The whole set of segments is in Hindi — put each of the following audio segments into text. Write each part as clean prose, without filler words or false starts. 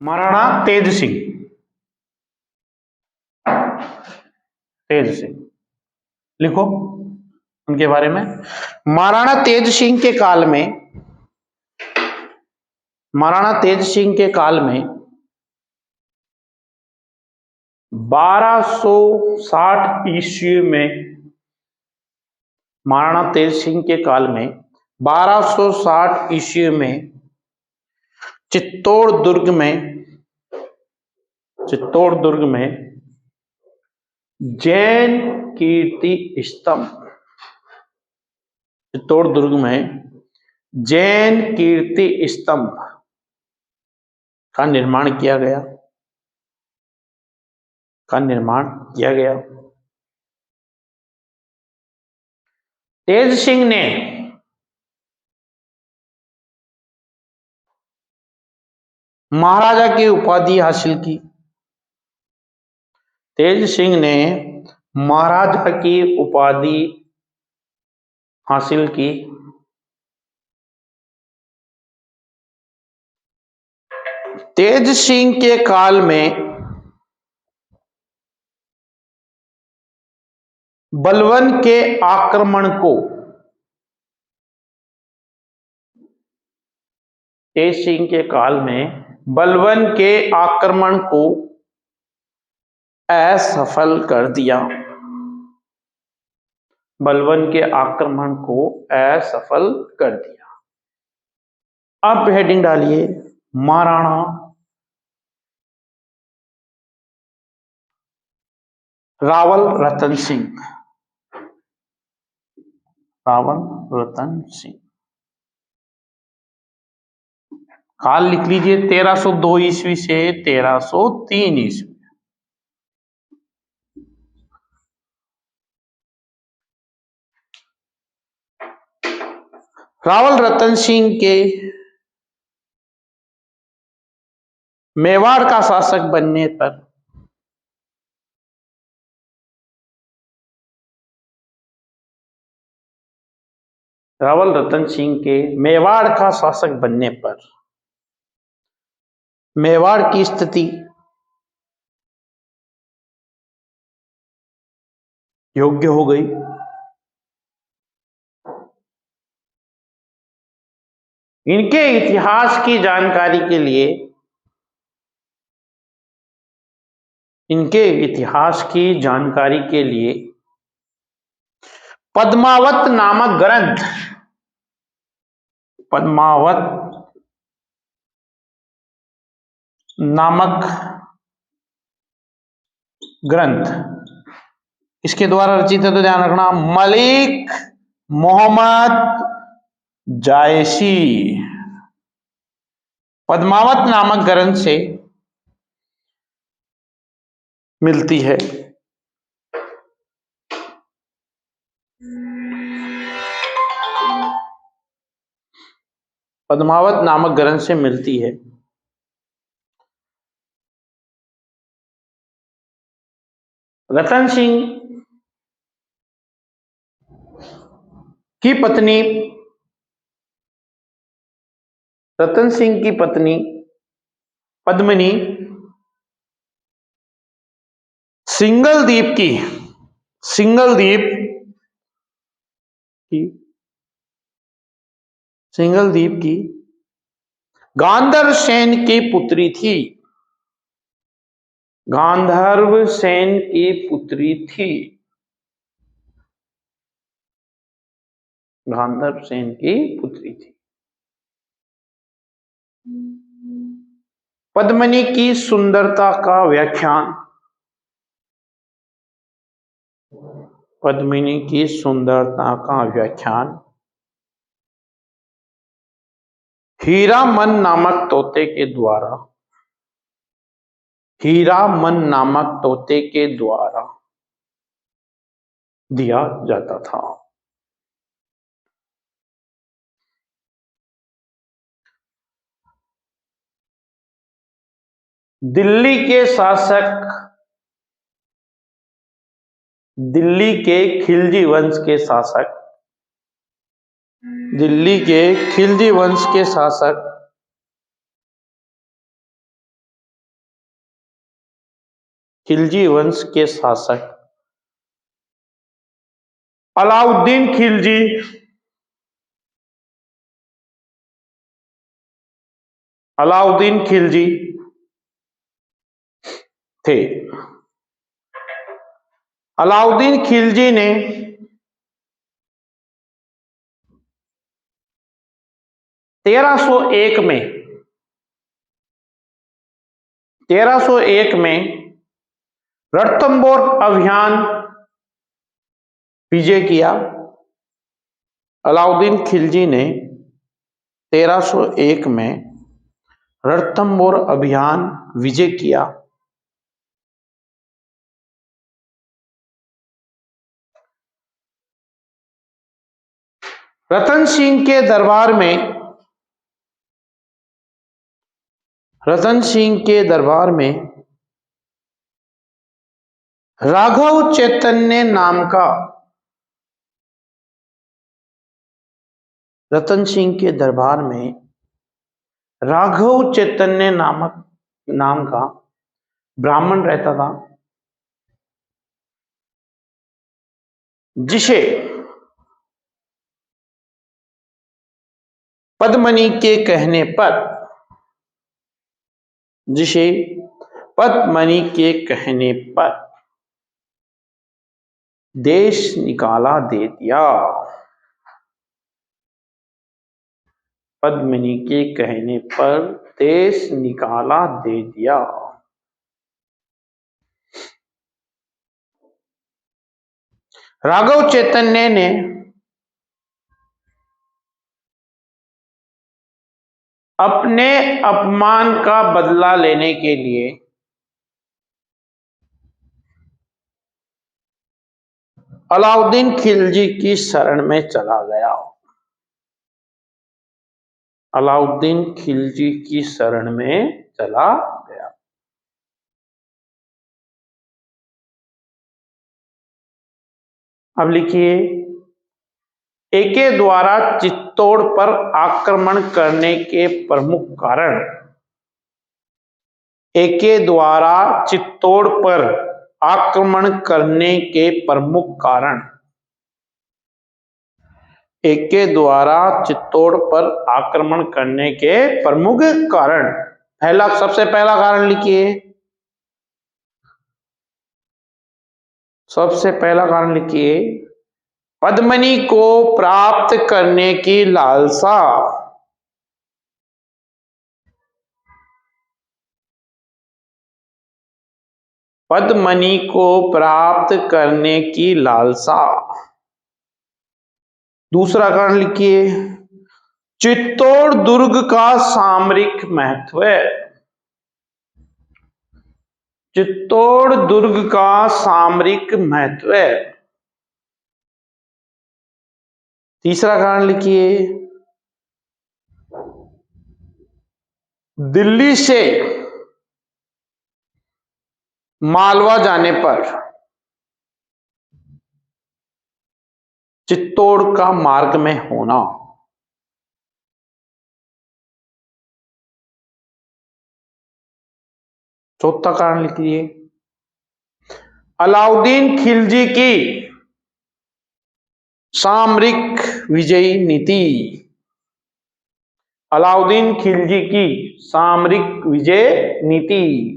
महाराणा तेज सिंह। तेज सिंह लिखो उनके बारे में। महाराणा तेज सिंह के काल में, महाराणा तेज सिंह के काल में 1260 ईस्वी में, महाराणा तेज सिंह के काल में 1260 ईस्वी में चित्तौड़ दुर्ग में जैन कीर्ति स्तंभ, चित्तौड़ दुर्ग में जैन कीर्ति स्तंभ का निर्माण किया गया, तेज सिंह ने महाराजा की उपाधि हासिल की। तेज सिंह ने महाराजा की उपाधि हासिल की। तेज सिंह के काल में बलवन के आक्रमण को, तेज सिंह के काल में बलवन के आक्रमण को असफल कर दिया, बलवन के आक्रमण को असफल कर दिया। अब हेडिंग डालिए महाराणा रावल रतन सिंह। रावल रतन सिंह काल लिख लीजिए 1302 ईस्वी से 1303 ईस्वी। रावल रतन सिंह के मेवाड़ का शासक बनने पर रावल रतन सिंह के मेवाड़ का शासक बनने पर मेवाड़ की स्थिति योग्य हो गई। इनके इतिहास की जानकारी के लिए, इनके इतिहास की जानकारी के लिए पद्मावत नामक ग्रंथ, पद्मावत नामक ग्रंथ इसके द्वारा रचित है, तो ध्यान रखना मलिक मोहम्मद जायसी। पद्मावत नामक ग्रंथ से मिलती है। पद्मावत नामक ग्रंथ से मिलती है। रतन सिंह की पत्नी, रतन सिंह की पत्नी पद्मिनी सिंगलदीप की गांधर्व सेन की पुत्री थी, गांधर्व सेन की पुत्री थी, गांधर्व सेन की पुत्री थी। पद्मिनी की सुंदरता का व्याख्यान, पद्मिनी की सुंदरता का व्याख्यान हीरामन नामक तोते के द्वारा, हीरामन नामक तोते के द्वारा दिया जाता था। दिल्ली के शासक, दिल्ली के खिलजी वंश के शासक, दिल्ली के खिलजी वंश के शासक खिलजी वंश के शासक अलाउद्दीन खिलजी थे। अलाउद्दीन खिलजी ने 1301 में रणथंबोर अभियान विजय किया। अलाउद्दीन खिलजी ने 1301 में रणथंबोर अभियान विजय किया। रतन सिंह के दरबार में राघव चैतन्य नाम का रतन सिंह के दरबार में राघव चैतन्य नाम का ब्राह्मण रहता था, जिसे पद्मनी के कहने पर देश निकाला दे दिया। पद्मिनी के कहने पर देश निकाला दे दिया। राघव चैतन्य ने अपने अपमान का बदला लेने के लिए अलाउद्दीन खिलजी की शरण में चला गया। अलाउद्दीन खिलजी की शरण में चला गया। अब लिखिए, एके द्वारा चित्तौड़ पर आक्रमण करने के प्रमुख कारण। एके द्वारा चित्तौड़ पर आक्रमण करने के प्रमुख कारण। एके द्वारा चित्तौड़ पर आक्रमण करने के प्रमुख कारण। सबसे पहला कारण लिखिए। सबसे पहला कारण लिखिए, पद्मिनी को प्राप्त करने की लालसा। पद्मिनी को प्राप्त करने की लालसा। दूसरा कारण लिखिए, चित्तौड़ दुर्ग का सामरिक महत्व। चित्तौड़ दुर्ग का सामरिक महत्व। तीसरा कारण लिखिए, दिल्ली से मालवा जाने पर चित्तौड़ का मार्ग में होना। चौथा कारण लिखिए, अलाउद्दीन खिलजी की सामरिक विजयी नीति। अलाउद्दीन खिलजी की सामरिक विजय नीति।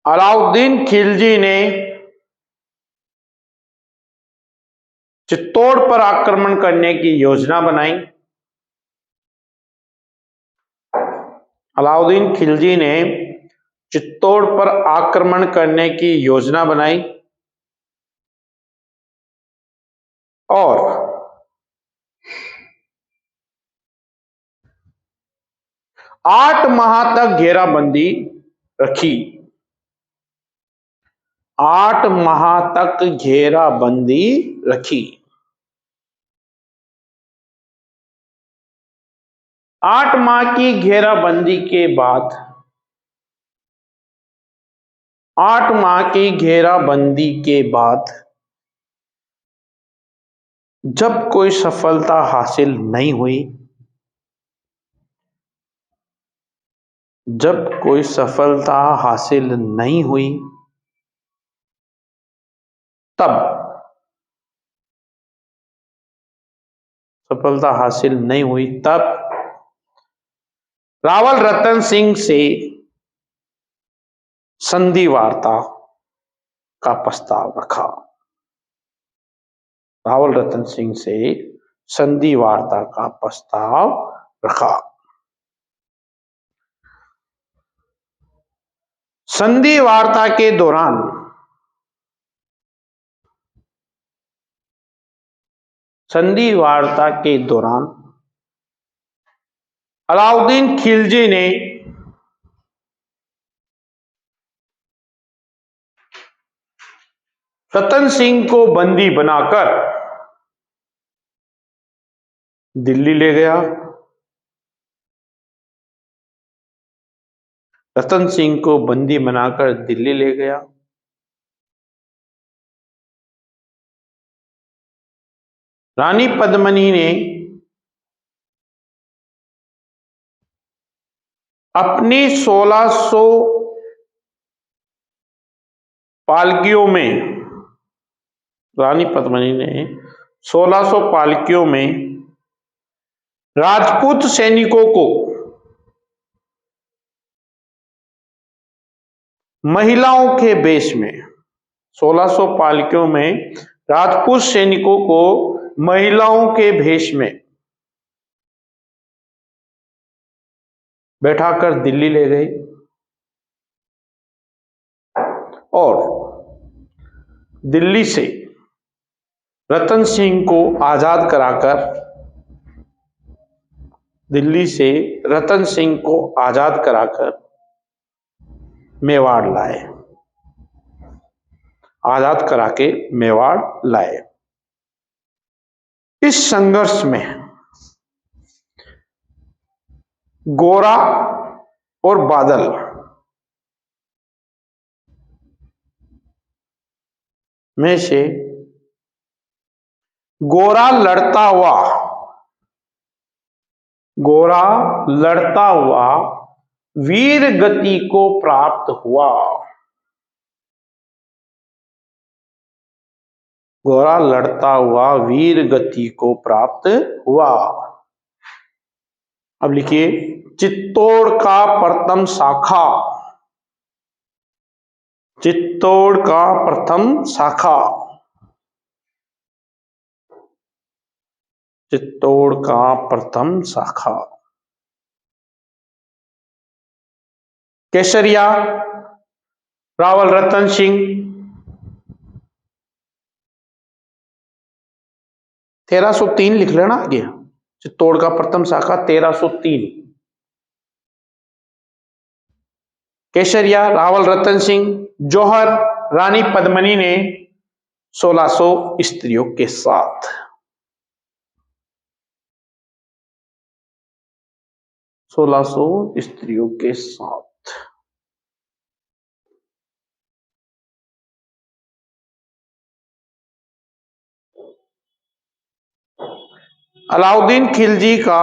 अलाउद्दीन खिलजी ने चित्तौड़ पर आक्रमण करने की योजना बनाई। अलाउद्दीन खिलजी ने चित्तौड़ पर आक्रमण करने की योजना बनाई और 8 माह तक घेराबंदी रखी। 8 माह तक घेराबंदी रखी। 8 माह की घेराबंदी के बाद 8 माह की घेराबंदी के बाद जब कोई सफलता हासिल नहीं हुई जब कोई सफलता हासिल नहीं हुई तब, सफलता हासिल नहीं हुई तब रावल रतन सिंह से संधि वार्ता का प्रस्ताव रखा। रावल रतन सिंह से संधि वार्ता का प्रस्ताव रखा। संधि वार्ता के दौरान अलाउद्दीन खिलजी ने रतन सिंह को बंदी बनाकर दिल्ली ले गया। रतन सिंह को बंदी बनाकर दिल्ली ले गया। रानी पद्मिनी ने अपनी 1600 पालकियों में, रानी पद्मिनी ने 1600 पालकियों में राजपूत सैनिकों को महिलाओं के भेष में, 1600 पालकियों में राजपूत सैनिकों को महिलाओं के भेष में बैठाकर दिल्ली ले गए और दिल्ली से रतन सिंह को आजाद कराकर मेवाड़ लाए, आजाद करा के मेवाड़ लाए। इस संघर्ष में गोरा और बादल में से गोरा लड़ता हुआ वीर गति को प्राप्त हुआ। गोरा लड़ता हुआ वीर गति को प्राप्त हुआ। अब लिखिए, चित्तौड़ का प्रथम शाखा, चित्तौड़ का प्रथम शाखा, चित्तौड़ का प्रथम शाखा। केसरिया रावल रतन सिंह 1303 लिख लेना आगे, चित्तौड़ का प्रथम शाखा 1303। केसरिया रावल रतन सिंह, जौहर रानी पद्मिनी ने 1600 स्त्रियों के साथ, 1600 स्त्रियों के साथ। अलाउद्दीन खिलजी का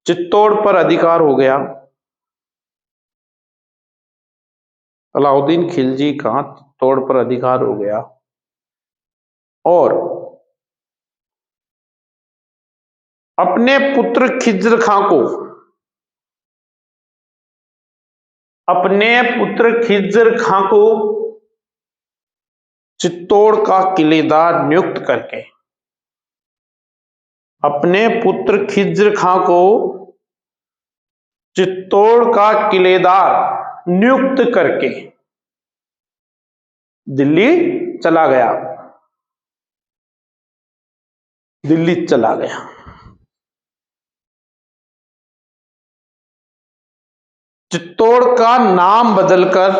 चित्तौड़ पर अधिकार हो गया। अलाउद्दीन खिलजी का चित्तौड़ पर अधिकार हो गया और अपने पुत्र खिज्र खां को चित्तौड़ का किलेदार नियुक्त करके, अपने पुत्र खिज्र खां को चित्तौड़ का किलेदार नियुक्त करके दिल्ली चला गया। चित्तौड़ का नाम बदलकर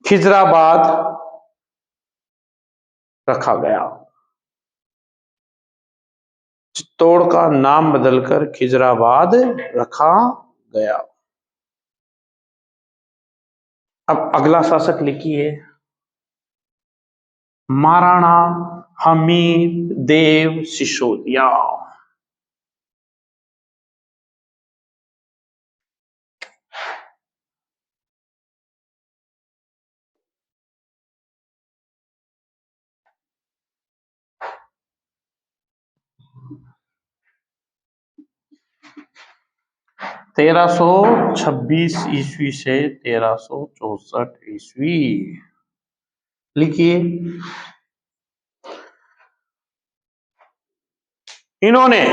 खिजराबाद रखा गया। चित्तौड़ का नाम बदलकर खिजराबाद रखा गया। अब अगला शासक लिखिए, महाराणा हमीर देव सिसोदिया। तेरह सौ 26 ईस्वी से 1364 ईस्वी। लिखिए, इन्होंने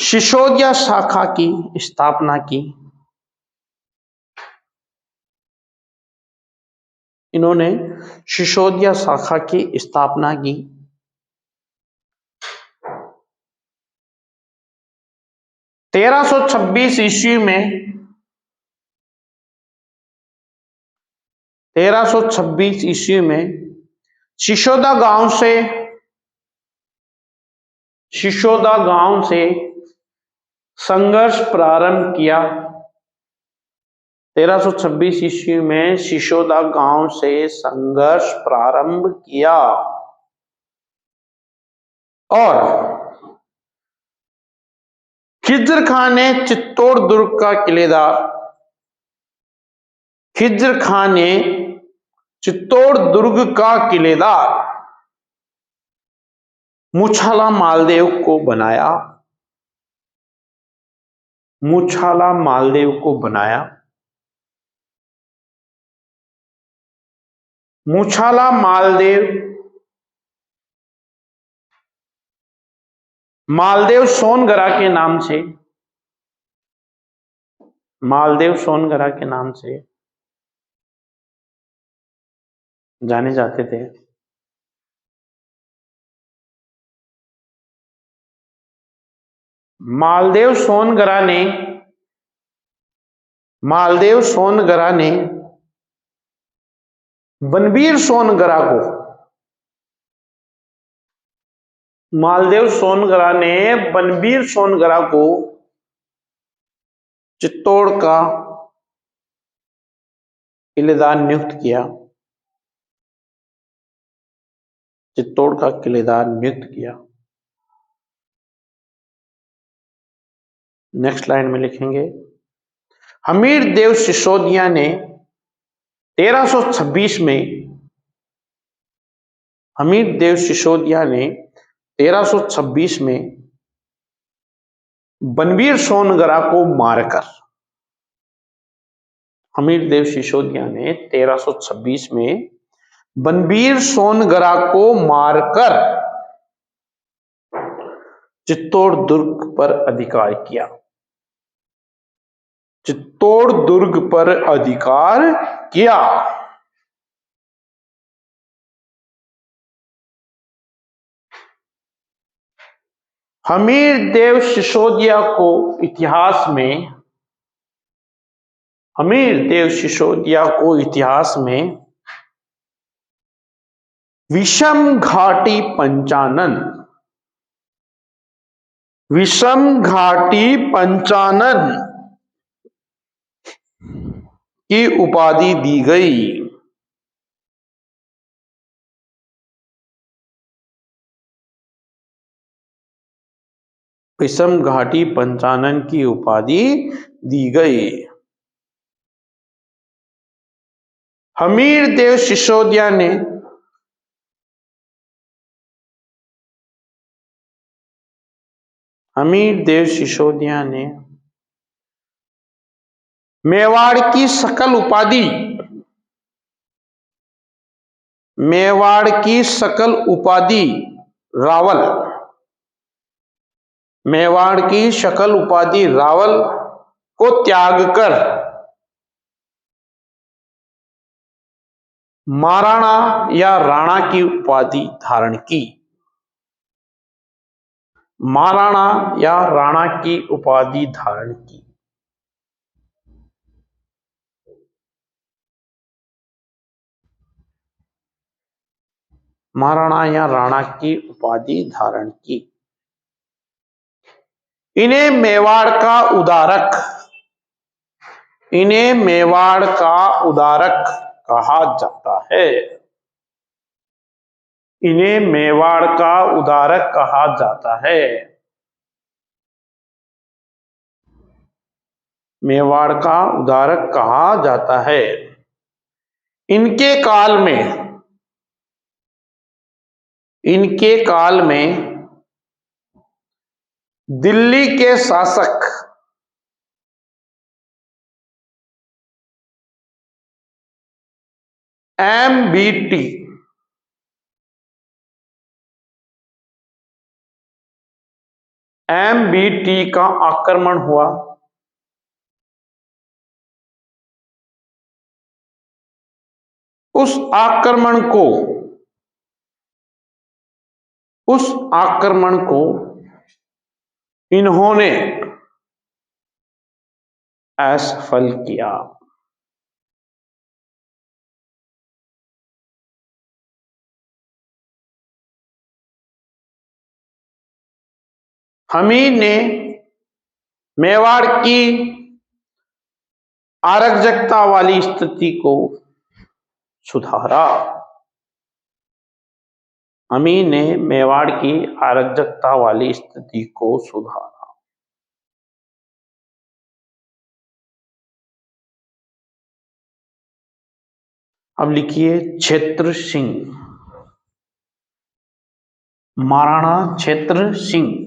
सिसोदिया शाखा की स्थापना की। इन्होंने सिसोदिया शाखा की स्थापना की। 1326 ईस्वी में 1326 ईस्वी में सिसोदा गांव से संघर्ष प्रारंभ किया। 1326 ईस्वी में सिसोदा गांव से संघर्ष प्रारंभ किया और खिज्र खान ने चित्तौड़ दुर्ग का किलेदार खिज्र खान ने चित्तौड़ दुर्ग का किलेदार मुछाला मालदेव को बनाया। मुछाला मालदेव को बनाया। मुछाला मालदेव सोनगरा के नाम से मालदेव सोनगरा के नाम से जाने जाते थे। मालदेव सोनगरा ने बनवीर सोनगरा को चित्तौड़ का किलेदार नियुक्त किया। चित्तौड़ का किलेदार नियुक्त किया। नेक्स्ट लाइन में लिखेंगे, हमीर देव सिसोदिया ने 1326 में 1326 में बनवीर सोनगरा को मारकर हमीर देव सिसोदिया ने 1326 में बनवीर सोनगरा को मारकर चित्तौड़ दुर्ग पर अधिकार किया। चित्तौड़ दुर्ग पर अधिकार किया। हमीर देव सिसोदिया को इतिहास में विषम घाटी पंचानन की उपाधि दी गई। विषम घाटी पंचानन की उपाधि दी गई। हमीर देव सिसोदिया ने मेवाड़ की सकल उपाधि रावल को त्याग कर महाराणा या राणा की उपाधि धारण की। महाराणा या राणा की उपाधि धारण की। महाराणा या राणा की उपाधि धारण की। इन्हें मेवाड़ का उदारक कहा जाता है। इन्हें मेवाड़ का उदारक कहा जाता है। मेवाड़ का उदारक कहा जाता है। इनके काल में दिल्ली के शासक एमबीटी का आक्रमण हुआ। उस आक्रमण को इन्होंने असफल किया। हमीर ने मेवाड़ की अराजकता वाली स्थिति को सुधारा। हमीर ने मेवाड़ की अराजकता वाली स्थिति को सुधारा। अब लिखिए क्षेत्र सिंह। महाराणा क्षेत्र सिंह।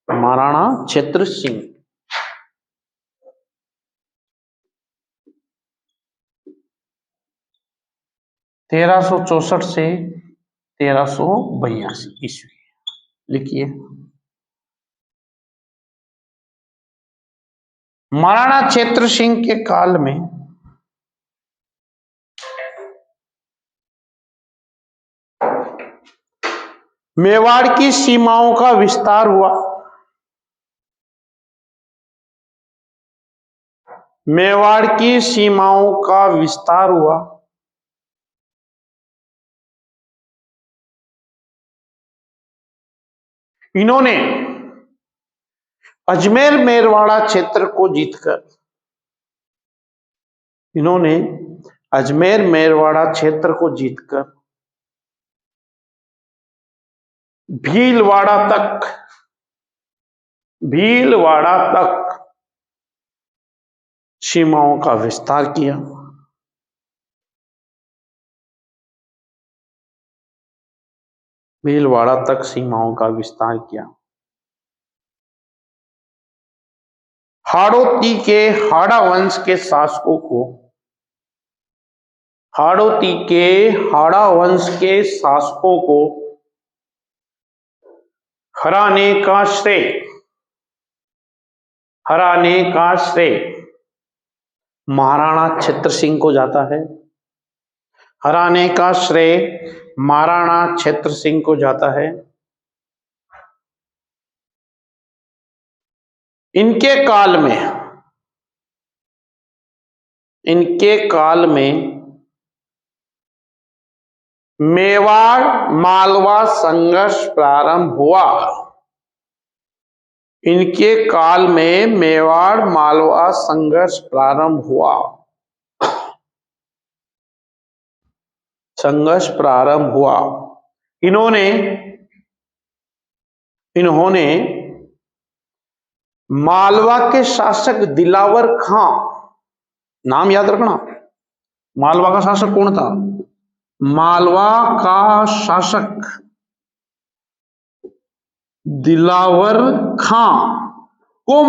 महाराणा क्षेत्र सिंह 1364 से 1382 ईस्वी। लिखिए महाराणा क्षेत्र सिंह के काल में मेवाड़ की सीमाओं का विस्तार हुआ। मेवाड़ की सीमाओं का विस्तार हुआ। इन्होंने अजमेर मेरवाड़ा क्षेत्र को जीतकर भीलवाड़ा तक सीमाओं का विस्तार किया। भीलवाड़ा तक सीमाओं का विस्तार किया। हाड़ौती के हाड़ा वंश के शासकों को हराने का श्रेय महाराणा क्षेत्र सिंह को जाता है। हराने का श्रेय महाराणा क्षेत्र सिंह को जाता है। इनके काल में मेवाड़ मालवा संघर्ष प्रारंभ हुआ। इनके काल में मेवाड़ मालवा संघर्ष प्रारंभ हुआ। इन्होंने मालवा के शासक दिलावर खां, नाम याद रखना, मालवा का शासक कौन था? मालवा का शासक दिलावर खां को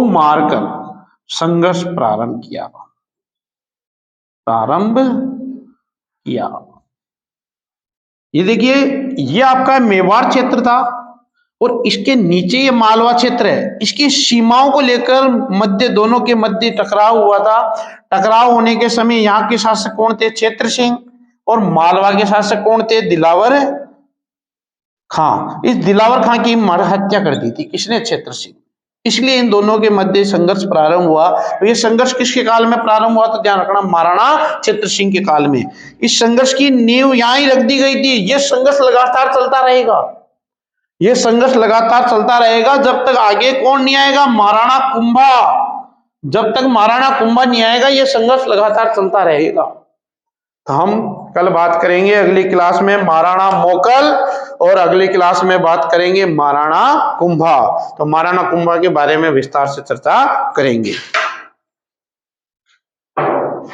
मारकर संघर्ष प्रारंभ किया। ये देखिए, ये आपका मेवाड़ क्षेत्र था और इसके नीचे ये मालवा क्षेत्र है। इसकी सीमाओं को लेकर दोनों के मध्य टकराव हुआ था। टकराव होने के समय यहाँ के शासक कौन थे? क्षेत्र सिंह। और मालवा के शासक कौन थे? दिलावर खां। इस दिलावर खां की हत्या कर दी थी किसने? क्षेत्र सिंह। इसलिए इन दोनों के मध्य संघर्ष प्रारंभ हुआ। तो ये संघर्ष किसके काल में प्रारंभ हुआ? तो ध्यान रखना, महाराणा क्षेत्र सिंह के काल में। इस संघर्ष की नींव यहां ही रख दी गई थी। यह संघर्ष लगातार चलता रहेगा जब तक आगे कौन नहीं आएगा? महाराणा कुंभा। जब तक महाराणा कुंभा नहीं आएगा, यह संघर्ष लगातार चलता रहेगा। तो हम कल बात करेंगे अगली क्लास में महाराणा मोकल और अगली क्लास में बात करेंगे महाराणा कुंभा। तो महाराणा कुंभा के बारे में विस्तार से चर्चा करेंगे।